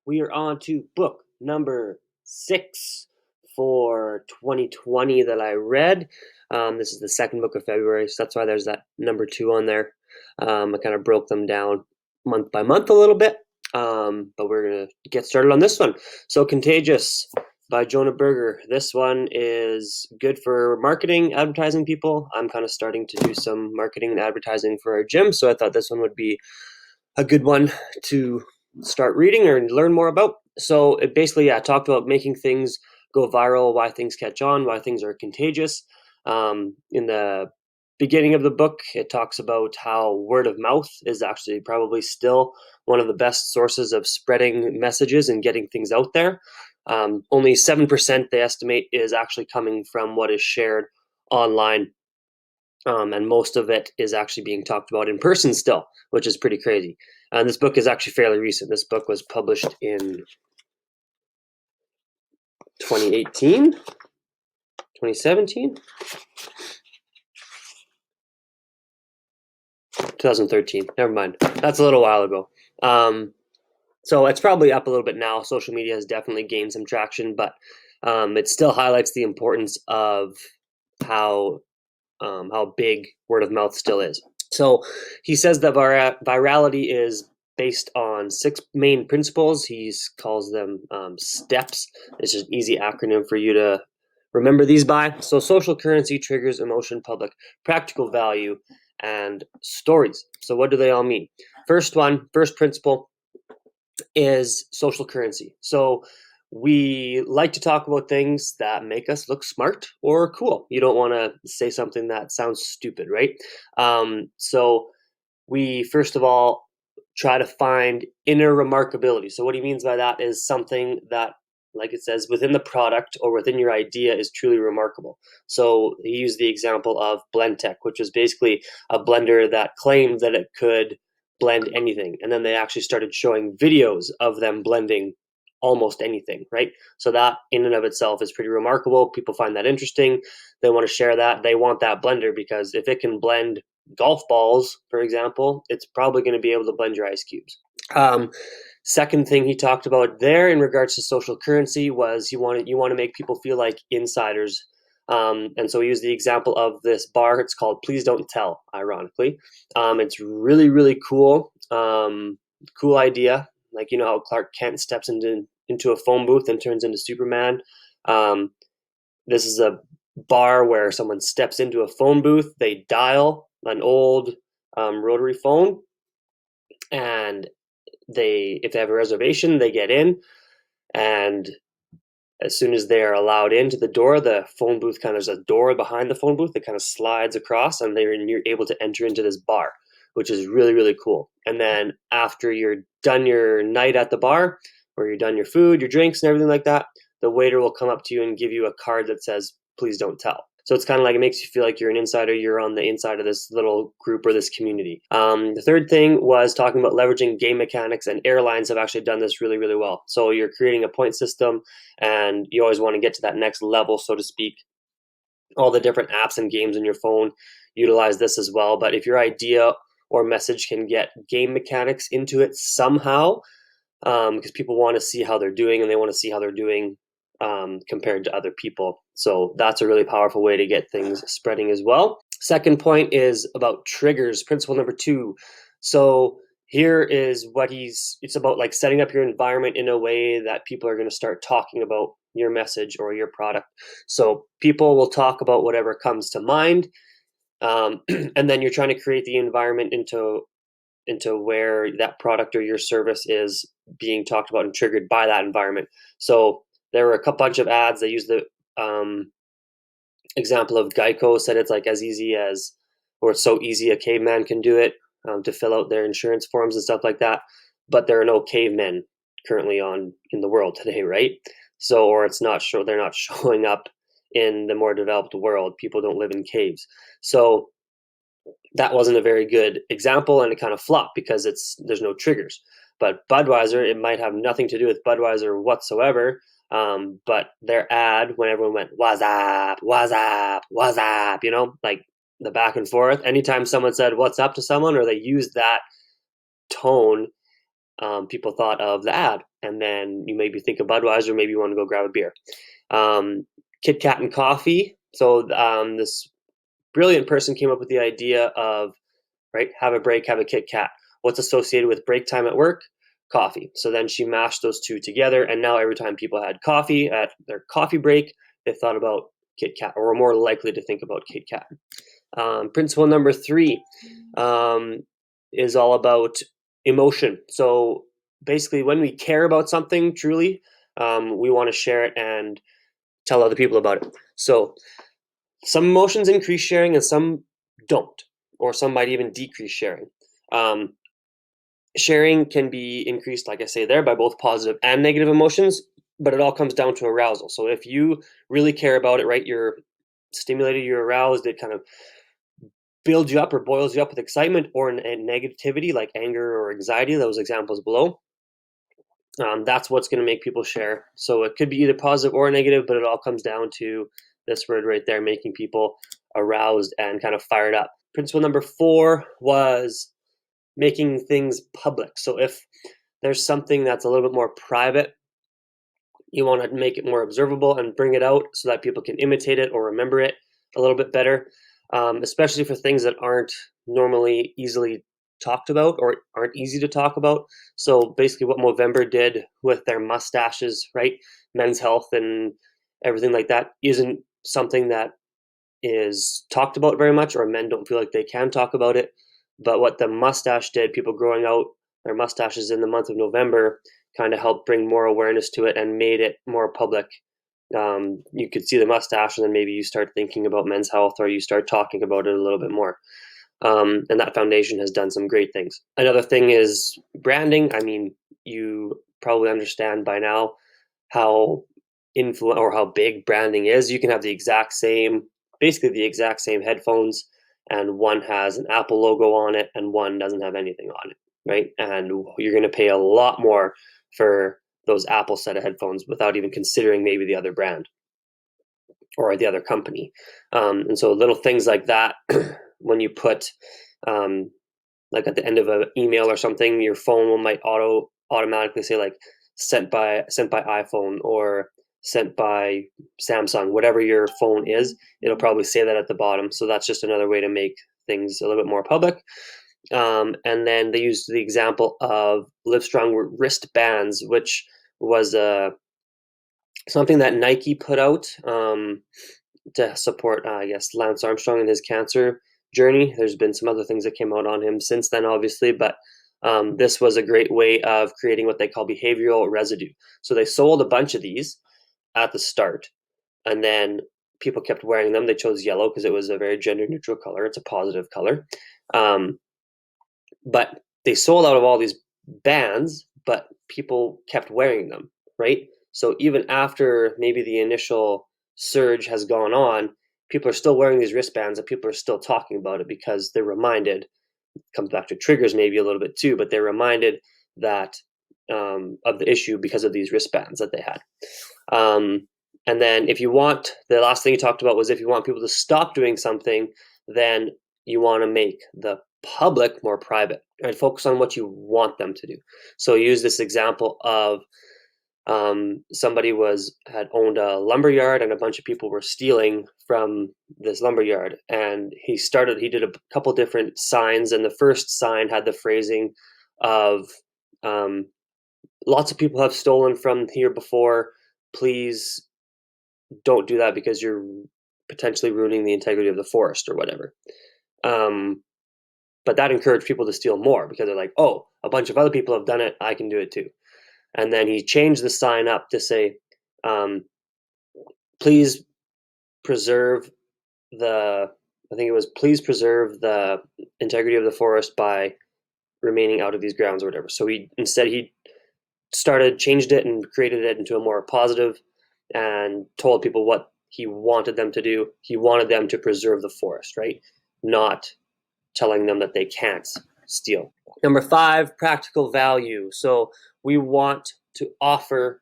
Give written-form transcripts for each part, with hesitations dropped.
we are on to book number 6 for 2020 that I read. This is the second book of February, so that's why there's that number 2 on there. I kind of broke them down month by month a little bit, but we're going to get started on this one. So Contagious by Jonah Berger. This one is good for marketing, advertising people. I'm kind of starting to do some marketing and advertising for our gym, so I thought this one would be a good one to start reading or learn more about. So it basically, talked about making things go viral, why things catch on, why things are contagious. In the beginning of the book, it talks about how word of mouth is actually probably still one of the best sources of spreading messages and getting things out there. Only 7% they estimate is actually coming from what is shared online. And most of it is actually being talked about in person still, which is pretty crazy. And this book is actually fairly recent. This book was published in 2018, 2017, 2013. Never mind. That's a little while ago. So it's probably up a little bit now. Social media has definitely gained some traction, but it still highlights the importance of how big word of mouth still is. So he says that virality is based on 6 main principles. He calls them STEPS. It's just an easy acronym for you to remember these by. So social currency, triggers, emotion, public, practical value, and stories. So what do they all mean? First principle is social currency. So we like to talk about things that make us look smart or cool. You don't want to say something that sounds stupid, right? So we first of all try to find inner remarkability. So what he means by that is something that, like it says, within the product or within your idea is truly remarkable. So he used the example of BlendTech, which was basically a blender that claimed that it could blend anything. And then they actually started showing videos of them blending almost anything, right? So that in and of itself is pretty remarkable. People find that interesting. They want to share that. They want that blender because if it can blend golf balls, for example, it's probably going to be able to blend your ice cubes. Second thing he talked about there in regards to social currency was you want to make people feel like insiders. And so we use the example of this bar. It's called Please Don't Tell, ironically. It's really, really cool. Cool idea. Like, you know how Clark Kent steps into a phone booth and turns into Superman. This is a bar where someone steps into a phone booth. They dial an old rotary phone, and if they have a reservation, they get in, and as soon as they're allowed into the door, the phone booth there's a door behind the phone booth that kind of slides across, and you're able to enter into this bar, which is really, really cool. And then after you're done your night at the bar, or you're done your food, your drinks, and everything like that, the waiter will come up to you and give you a card that says, "Please don't tell." So it's kind of like, it makes you feel like you're an insider. You're on the inside of this little group or this community. The third thing was talking about leveraging game mechanics, and airlines have actually done this really, really well. So you're creating a point system, and you always want to get to that next level, so to speak. All the different apps and games on your phone utilize this as well. But if your idea or message can get game mechanics into it somehow, because people want to see how they're doing, and they want to see how they're doing compared to other people. So that's a really powerful way to get things spreading as well. Second point is about triggers, principle number 2. So here is it's about like setting up your environment in a way that people are going to start talking about your message or your product. So people will talk about whatever comes to mind. And then you're trying to create the environment into where that product or your service is being talked about and triggered by that environment. So there were a bunch of ads. They used the example of Geico, said it's like as easy as, or it's so easy a caveman can do it, to fill out their insurance forms and stuff like that. But there are no cavemen currently in the world today, right? So, or they're not showing up in the more developed world. People don't live in caves. So that wasn't a very good example, and it kind of flopped because there's no triggers. But Budweiser, it might have nothing to do with Budweiser whatsoever. But their ad, when everyone went, "What's up, what's up, what's up," like the back and forth, anytime someone said "what's up" to someone, or they used that tone, people thought of the ad. and then you maybe think of Budweiser, maybe you want to go grab a beer. Kit Kat and coffee. So this brilliant person came up with the idea of, right, have a break, have a Kit Kat. What's associated with break time at work? Coffee. So then she mashed those two together, and now every time people had coffee at their coffee break, they thought about Kit Kat, or were more likely to think about Kit Kat. Principle number 3 is all about emotion. So basically, when we care about something truly, we want to share it and tell other people about it. So some emotions increase sharing and some don't, or some might even decrease sharing. Um, Sharing can be increased, like I say there, by both positive and negative emotions, but it all comes down to arousal. So if you really care about it, right, you're stimulated, you're aroused, it kind of builds you up or boils you up with excitement or negativity like anger or anxiety, those examples below. That's what's going to make people share. So it could be either positive or negative, but it all comes down to this word right there, making people aroused and kind of fired up. Principle number 4 was making things public. So if there's something that's a little bit more private, you want to make it more observable and bring it out so that people can imitate it or remember it a little bit better, especially for things that aren't normally easily talked about or aren't easy to talk about. So basically what Movember did with their mustaches, right? Men's health and everything like that isn't something that is talked about very much, or men don't feel like they can talk about it. But what the mustache did, people growing out their mustaches in the month of November, kind of helped bring more awareness to it and made it more public. You could see the mustache, and then maybe you start thinking about men's health, or you start talking about it a little bit more. And that foundation has done some great things. Another thing is branding. I mean, you probably understand by now how or how big branding is. You can have basically the exact same headphones, and one has an Apple logo on it, and one doesn't have anything on it, right? And you're going to pay a lot more for those Apple set of headphones without even considering maybe the other brand or the other company. And so little things like that, when you put like at the end of an email or something, your phone might automatically say like sent by iPhone or sent by Samsung, whatever your phone is, it'll probably say that at the bottom. So that's just another way to make things a little bit more public. And then they used the example of Livestrong wristbands, which was something that Nike put out to support, I guess, Lance Armstrong in his cancer journey. There's been some other things that came out on him since then, obviously, but this was a great way of creating what they call behavioral residue. So they sold a bunch of these at the start, and then people kept wearing them. They chose yellow because it was a very gender neutral color. It's a positive color. But they sold out of all these bands, but people kept wearing them, right? So even after maybe the initial surge has gone on, people are still wearing these wristbands and people are still talking about it because they're reminded, comes back to triggers maybe a little bit too, but they're reminded that of the issue because of these wristbands that they had. And then the last thing you talked about was if you want people to stop doing something, then you want to make the public more private and focus on what you want them to do. So use this example of somebody had owned a lumber yard and a bunch of people were stealing from this lumber yard, and he did a couple different signs, and the first sign had the phrasing of lots of people have stolen from here before, please don't do that because you're potentially ruining the integrity of the forest or whatever. But that encouraged people to steal more because they're like, oh, a bunch of other people have done it, I can do it too. And then he changed the sign up to say, please preserve please preserve the integrity of the forest by remaining out of these grounds or whatever. So he changed it and created it into a more positive and told people what he wanted them to do. He wanted them to preserve the forest, right? Not telling them that they can't steal. Number 5, practical value. So we want to offer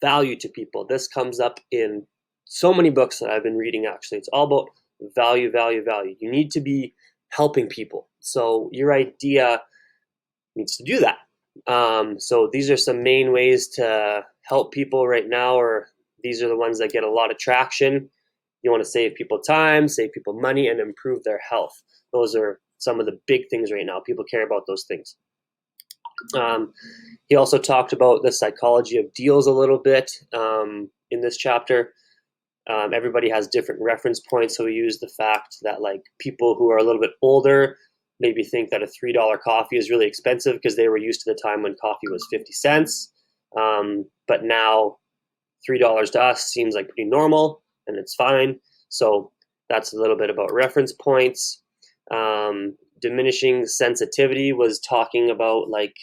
value to people. This comes up in so many books that I've been reading, actually. It's all about value, value, value. You need to be helping people. So your idea needs to do that. So these are some main ways to help people right now, or these are the ones that get a lot of traction. You want to save people time, save people money, and improve their health. Those are some of the big things right now. People care about those things. He also talked about the psychology of deals a little bit in this chapter. Everybody has different reference points, so we use the fact that like people who are a little bit older maybe think that a $3 coffee is really expensive because they were used to the time when coffee was 50 cents. But now $3 to us seems like pretty normal and it's fine. So that's a little bit about reference points. Diminishing sensitivity was talking about like,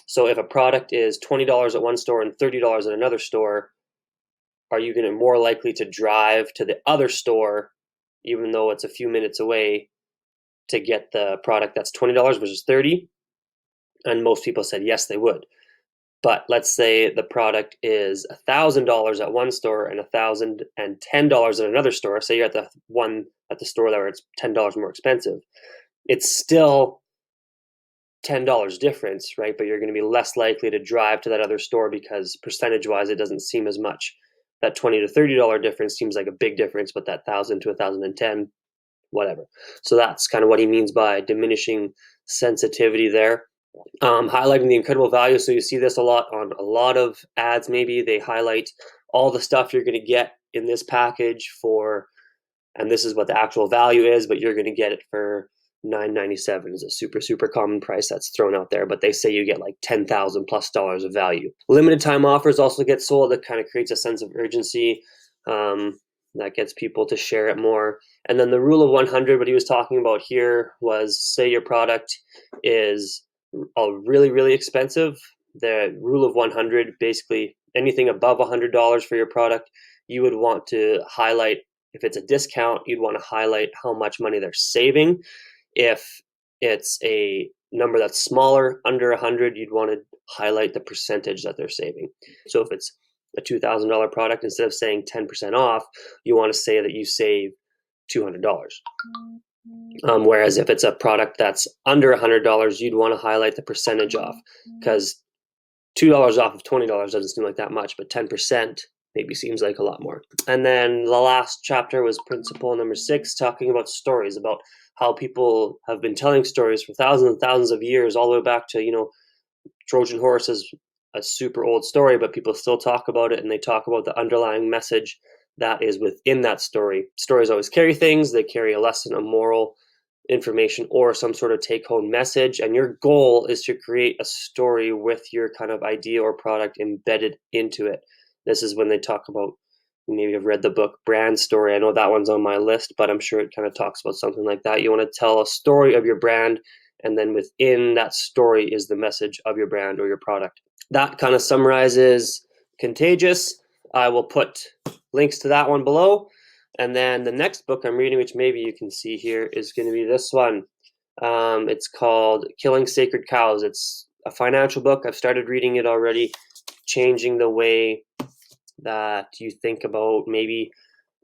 so if a product is $20 at one store and $30 at another store, are you going to more likely to drive to the other store, even though it's a few minutes away, to get the product that's $20 versus 30? And most people said yes, they would. But let's say the product is $1,000 at one store and $1,010 at another store. Say you're at the one at the store where it's $10 more expensive. It's still $10 difference, right? But you're going to be less likely to drive to that other store because percentage-wise, it doesn't seem as much. That $20 to $30 difference seems like a big difference, but that 1,000 to 1,010, whatever. So that's kind of what he means by diminishing sensitivity there. Highlighting the incredible value. So you see this a lot on a lot of ads. Maybe they highlight all the stuff you're going to get in this package for, and this is what the actual value is, but you're going to get it for $9.97 is a super common price that's thrown out there, but they say you get like $10,000+ of value. Limited time offers also get sold. That kind of creates a sense of urgency. That gets people to share it more. And then the rule of 100, what he was talking about here was, say your product is really expensive. The rule of 100, basically anything above $100 for your product, you would want to highlight. If it's a discount, you'd want to highlight how much money they're saving. If it's a number that's smaller, under 100, you'd want to highlight the percentage that they're saving. So if it's a $2,000 product, instead of saying 10% off, you want to say that you save $200. Whereas if it's a product that's under $100, you'd want to highlight the percentage off, because $2 off of $20 doesn't seem like that much, but 10% maybe seems like a lot more. And then the last chapter was principle number 6, talking about stories, about how people have been telling stories for thousands and thousands of years, all the way back to, Trojan horse is a super old story, but people still talk about it, and they talk about the underlying message that is within that story. Stories always carry things. They carry a lesson, a moral information, or some sort of take-home message, and your goal is to create a story with your kind of idea or product embedded into it. This is when they talk about, maybe you've read the book Brand Story. I know that one's on my list, but I'm sure it kind of talks about something like that. You want to tell a story of your brand, and then within that story is the message of your brand or your product. That kind of summarizes Contagious. I will put links to that one below. And then the next book I'm reading, which maybe you can see here, is going to be this one. It's called Killing Sacred Cows. It's a financial book. I've started reading it already, changing the way that you think about maybe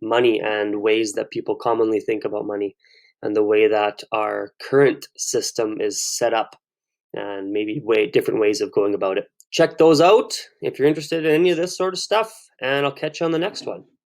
money and ways that people commonly think about money, and the way that our current system is set up, and maybe different ways of going about it. Check those out if you're interested in any of this sort of stuff, and I'll catch you on the next one.